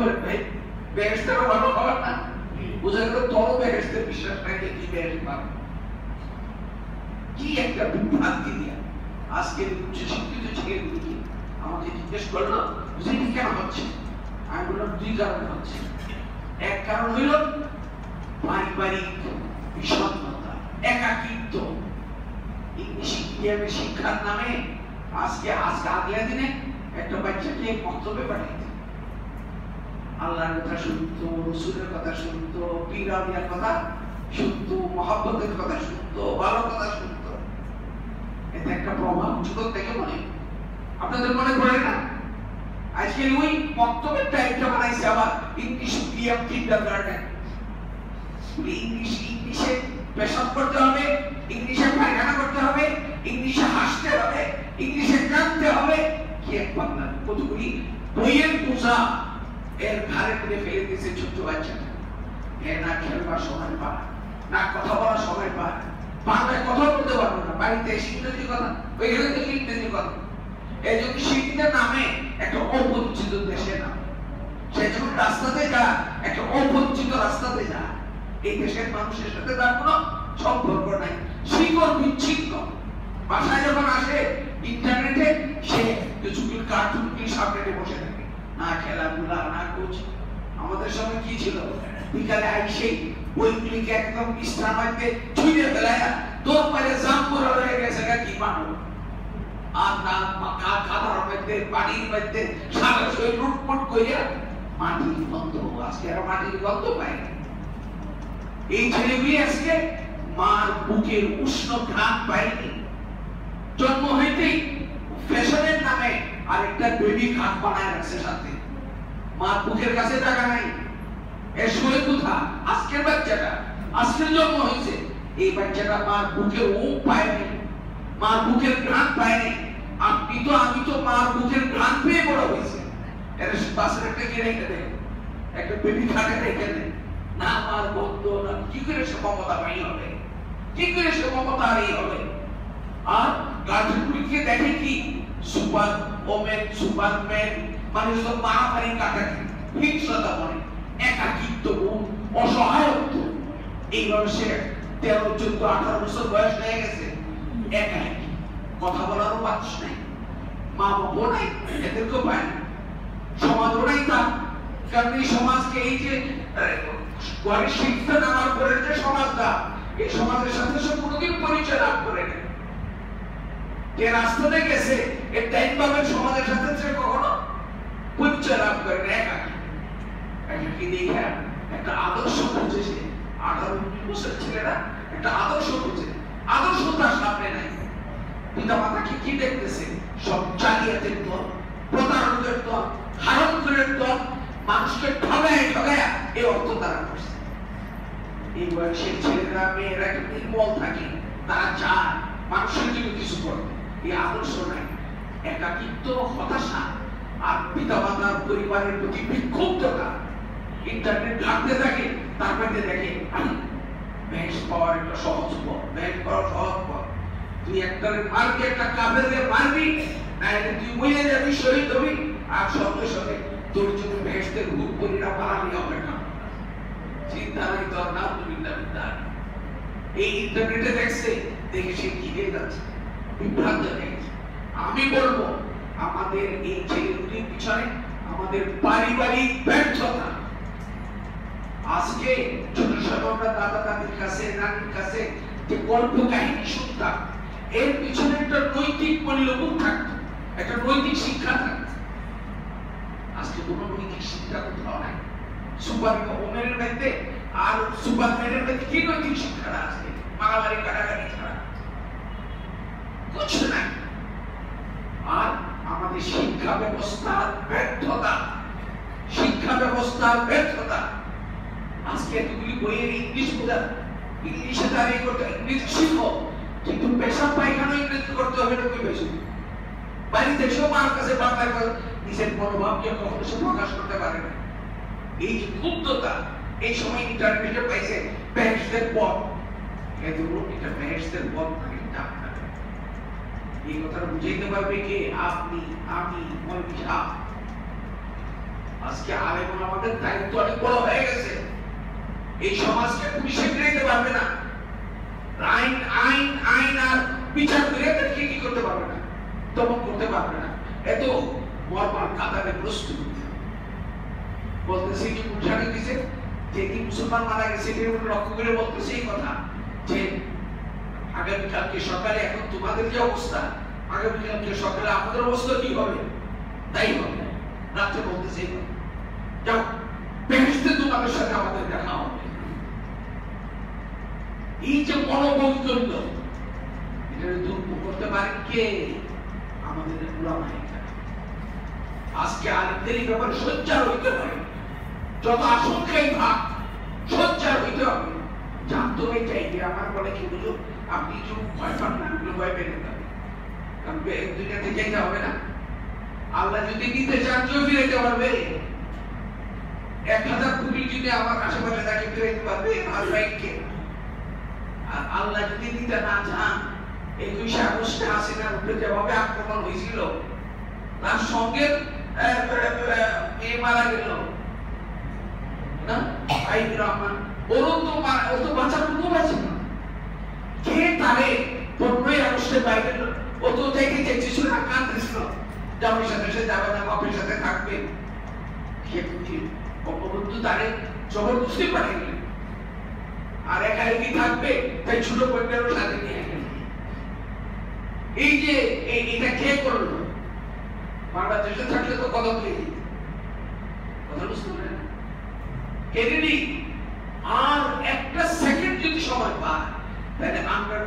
বলেন ভাই, বেহেশতেরও ভালো খাবার না, বোঝা গেল তোরও বেহেশতের বিশ্বাস রাখে কি বেহেশত পাবে। কি একটা বিভ্রান্তি দিয়া আজকের উচ্চ শিক্ষিত ছেলেগুলোকে আমাকে জিজ্ঞেস করলো যে কেন হচ্ছে। আমি বললাম দুই কারণে হচ্ছে। এক কারণ হইল পারিবারিক বিষণ্ণতা, একাকিত্ব। ইংলিশ মিডিয়ামে শিক্ষার নামে আজকে আগের দিনে একটা বাচ্চাকে মক্তবে পাঠাইছে, আল্লাহর কথা শুনতো, রসুলের কথা শুনতো, পীর আউলিয়ার কথা শুনতো, মহব্বতের কথা শুনতো, ভালো কথা শুনতো। এটা একটা প্রভাব ছোট থেকে মনে, আপনাদের মনে পড়ে না? আজকে ওই মক্তবের টাইপটা বানাইছে আবার ইংলিশ মিডিয়াম কিন্ডারগার্টেন। ইংলিশে পেশাব করতে হবে, ইংলিশে পায়খানা করতে হবে, ইংলিশে হাসতে হবে, ইংলিশে কাঁদতে হবে। কি এক বাংলা কতগুলি বইয়ের বোঝা এর ঘাড়ে তুলে ফেলে দিয়েছে ছোট্ট বাচ্চাটা। এ না খেলবার সময় পায়, না কথা বলার সময় পায়, বাংলায় কথা বলতে পারবে না, বাড়িতে এসে ইংরেজি কথা, ওইখানে থেকে ইংরেজি কথা। এই জন্য শিক্ষিতের নামে একটা অপরিচিত দেশে নাম, সে যখন রাস্তাতে যায় একটা অপরিচিত রাস্তাতে যায়, এই দেশের মানুষের সাথে তার কোনো সম্পর্ক নাই, শিকড় বিচ্ছিন্ন। বাসায় যখন আসে ইন্টারনেটে সে কিছু কার্টুন কি সামনে বসে থাকে, না খেলাধুলা না কোচ। আমাদের সময় কি ছিল, বিকালে আইসে বইগুলিকে একদম বিছানার মধ্যে ছুঁড়ে ফেলায় তোর পায়ে জাম্পুরা হয়ে গেছে কি মানো, আর না কাদার মধ্যে পানির মধ্যে সারা শরীর লুটপুট করিয়া মাটির গন্ধ। আজকে আর মাটির গন্ধ পায় না। এই ছেলেগুলি আজকে মার বুকের উষ্ণ ঘ্রাণ পায়নি। জন্ম হইতেই ফ্যাশনের নামে আরেকটা বেবি খাট বানায় রাখছে সাথে, মার বুকের কাছে টাকা নাই। এর শরীর কোথা? আজকের বাচ্চাটা, আজকের জন্ম হয়েছে, এই বাচ্চাটা মার বুকের ও পায়নি, মার বুকের ঘ্রাণ পায়নি। আমি তো মার বুকের ঘ্রাণ পেয়ে বড় হয়েছে। এর পাশের একটা কি রেখে দেয়, একটা বেবি খাটে রেখে দেয়, না মার গন্ধ না। কি করে সে মমতা পাই হবে, কি করে সে মমতা হারিয়ে হবে? আর গার্জেনগুলিকে দেখে কি সুপার ওমেন, সুপারম্যান, মানে সব মারামারি কাটাকাটি, হিংস্রতা মনে, একাকিত্ব বোধ, অসহায়ত্ব। এইভাবে সে 13, 14, 18 বছর বয়স হয়ে গেছে, একা, কথা বলারও মানুষ নাই, মা বাবা নাই, এদেরকেও পায় না, সমাজও নাই তার। কারণ এই সমাজকে, এই যে ঘরের শিক্ষা নেওয়ার পরে যে সমাজটা, এই সমাজের সাথে সে কোনোদিন পরিচয় লাভ করে না। যে রাস্তাতে গেছে এর টাইম পাবেন সমাজের সাথে সে কখনো পরিচয় লাভ করে না। একাকি দেখে একটা আদর্শ খুঁজে, সে 18-19 বছর ছেলেরা একটা আদর্শ খুঁজে, আদর্শ তার সামনে নাই। পিতা মাতাকে কি দেখতেছে? সব জালিয়াতের দল, প্রতারণের দল, হারামখোরের দল, মানুষকে ঠগায় এই অর্থ তারা করছে। এই বয়সের ছেলেরা মেয়েরা নির্মল থাকে, তারা চায় মানুষের জন্য কিছু করে। এই আদর্শ নাই, একাকিত্ব, হতাশা, আর পিতা মাতার পরিবারের প্রতি বিক্ষুব্ধতা। ইন্টারনেট ঘাটতে থাকে, তার মধ্যে দেখে ব্যাস পাওয়ার একটা সহজ পথ, ব্যাস পাওয়ার সহজ পথ। তুই একটা মারবি, একটা কাফেরকে মারবি, নাহলে তুই মরে যাবি, শহীদ হবি, আর সঙ্গে সঙ্গে তোর জন্য বেহেশতের হুকুম করিরা পালানি হবে না। চিন্তা নাই তোর নাম বিদ্যা। এই ইন্টারনেটে দেখছে, দেখে সে কি হয়ে যাচ্ছে, বিভ্রান্ত হয়ে গেছে। আমি বলবো আমাদের এই ছেলেগুলির পিছনে আমাদের পারিবারিক ব্যর্থতা। আজকে ছোট ছোট আমরা দাদা দাদির কাছে, নানির কাছে যে গল্প কাহিনী শুনতাম, এর পিছনে একটা নৈতিক মূল্যবোধ থাকতো, একটা নৈতিক শিক্ষা থাকতো। আজকে কোনো নৈতিক শিক্ষা কোথাও নাই। সুপার ওমেনের মধ্যে আর সুপারম্যানের মধ্যে কি নৈতিক শিক্ষাটা আছে? মারামারি কাটাকাটি ছাড়া কিছু নাই। আর আমাদের শিক্ষা ব্যবস্থার ব্যর্থতা, শিক্ষা ব্যবস্থার ব্যর্থতা। আজকে এতগুলি বইয়ের ইংলিশ বোঝা, ইংলিশে দাঁড়িয়ে করতে, ইংলিশ শিখো, কিন্তু পেশাব পায়খানা ইংরেজি করতে হবে না। কই বেশি বাড়িতে এসেও মার কাছে বাংলায় নিজের মনোভাবকে কখনো সে প্রকাশ করতে পারে না। এই যে ক্ষুব্ধতা, এই সময় ইন্টারনেটে পাইছে বেহেশতের পথ। এটা বেহেশতের পথ মানে এই কথাটা বুঝাইতে পারবে কে? আপনি, আমি, মৌলভী সাহেব। আজকে আলেম আমাদের দায়িত্ব অনেক বড় হয়ে গেছে। এই সমাজকে পুলিশে ফিরাইতে পারবে না, আইন আইন আইন আর বিচার করে তাদেরকে কি করতে পারবে না, দমন করতে পারবে না। এত মরমার কাতারে প্রস্তুত বলতেছে কি উঠানে দিছে যে কি মুসলমান মারা গেছে এর লক্ষ্য করে বলতেছে এই কথা যে আগামীকালকে সকালে এখন তোমাদের যে অবস্থা, আগামীকালকে সকালে আমাদের অবস্থা কি হবে তাই হবে। রাত্রে বলতেছে যাও বেহেশতে তোমাদের সাথে আমাদের দেখা হবে। এই যে মনোবৈকল্য এটা দূর করতে পারেন কে? আমাদের উলামায়ে কেরাম। আজকে আলেমদের এই ব্যাপারে সোচ্চার হইতে হবে, যত আশঙ্কাই ভাগ সোচ্চার হইতে হবে। জানতে হবে চাই যে আমার বলে কি বুঝো আপনি কিছু ভয় পান না, ভয় পেয়ে যেতে হবে, কারণ দুনিয়াতে যেতে হবে না। আল্লাহ যদি নিতে চান কেউ ফিরাইতে পারবে। 1000 কোটি যদি আমার আশেপাশে তাকে ফিরাইতে পারবে আর ভাইকে। আর আল্লাহ যদি নিতে না চান 21 আগস্টে হাসিনার উপরে যেভাবে আক্রমণ হয়েছিল, তার সঙ্গে মেয়ে মারা গেল না আইবুর রহমান, ওর তো বাঁচার কোনো বাঁচে না। কে তারে 15 আগস্টে বাইরে ও তো দেখে চেয়েছিল না, কাঁদতেছিল জামাইয়ের সাথে সে যাবে না, বাপের সাথে থাকবে। বঙ্গবন্ধু তারে জবরদস্তি পাঠিয়ে গেলেন, আর একা একই থাকবে তাই ছোট পরিবারের সাথে নিয়ে গেলেন। এই যে এটা কে করলো? বাংলাদেশে থাকলে তো কদম লেগে যেত, কথা বুঝতে পারেন? কেনেডি আর একটা সেকেন্ড যদি সময় পায় তাহলে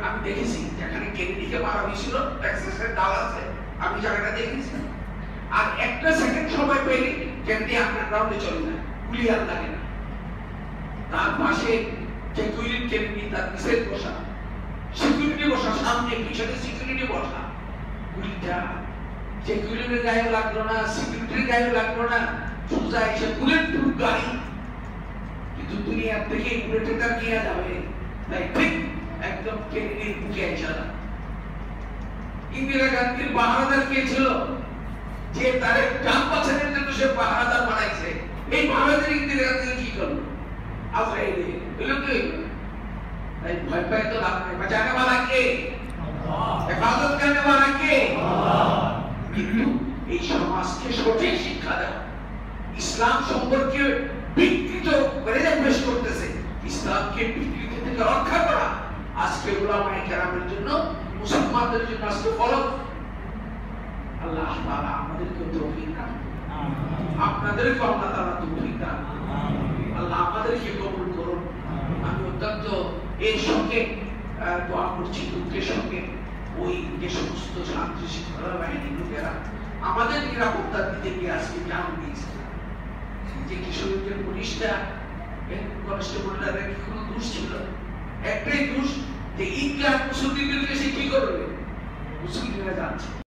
আমি দেখেছি যেখানে কেনেডিকে মারা হয়েছিল টেক্সাসের ডালাসে, আমি জায়গাটা দেখেছি। আর একটা সেকেন্ড সময় পেলে কেনেডি আন্ডারগ্রাউন্ডে চলে যায়, গুলি আর লাগে না। তার পাশে জ্যাকুলিন কেনেডি তার মিসেস বসা, সিকিউরিটি বসা, সামনে পিছনে সিকিউরিটি বসা। গুলিটা জ্যাকুলিনের গায়ে লাগলো না, সিকিউরিটির গায়ে লাগলো না, সোজা এসে বুলেট প্রুফ গাড়ি, কিন্তু দুনিয়ার থেকে বুলেটে তার নিয়ে যাবে তাই ঠিক একদম কেনেডির বুকে এসে। ইন্দিরা গান্ধীর পাহারাদার কে ছিল? যে তার জান বাঁচানোর জন্য সে পাহারাদার বানাইছে। এই পাহারাদার ইন্দিরা গান্ধী কি করলো? আজরাইল এলো কি? তাই ভয় পায় তো লাভ নেই। বাঁচানে वाला কে? হেফাজত করনে वाला কে? কিন্তু এই সমাজকে সঠিক শিক্ষা দেওয়া, ইসলাম সম্পর্কে বিকৃত পরিবেশ করতেছে, ইসলামকে বিকৃত থেকে রক্ষা করা আজকে উলামায়ে কেরামের জন্য, মুসলমানদের জন্য আজকে ফরজ। আল্লাহ তাআলা আমাদেরকে তৌফিক দান, আপনাদেরকে আল্লাহ তাআলা তৌফিক দান, আল্লাহ আমাদেরকে কবুল করুন। আমি অত্যন্ত এর সঙ্গে দোয়া করছি, দুঃখের সঙ্গে ওই যে সমস্ত শান্তি শৃঙ্খলা বাহিনীর লোকেরা আমাদের নিরাপত্তা দিতে গিয়ে আজকে জান দিয়েছে। যে কিশোরীদের পুলিশটা কনস্টেবলরা কি কোনো দোষ ছিল? একটাই দোষ যে ঈদগাহ মুসল্লিদেরকে সে কি করবে? মুসল্লিরা যাচ্ছে।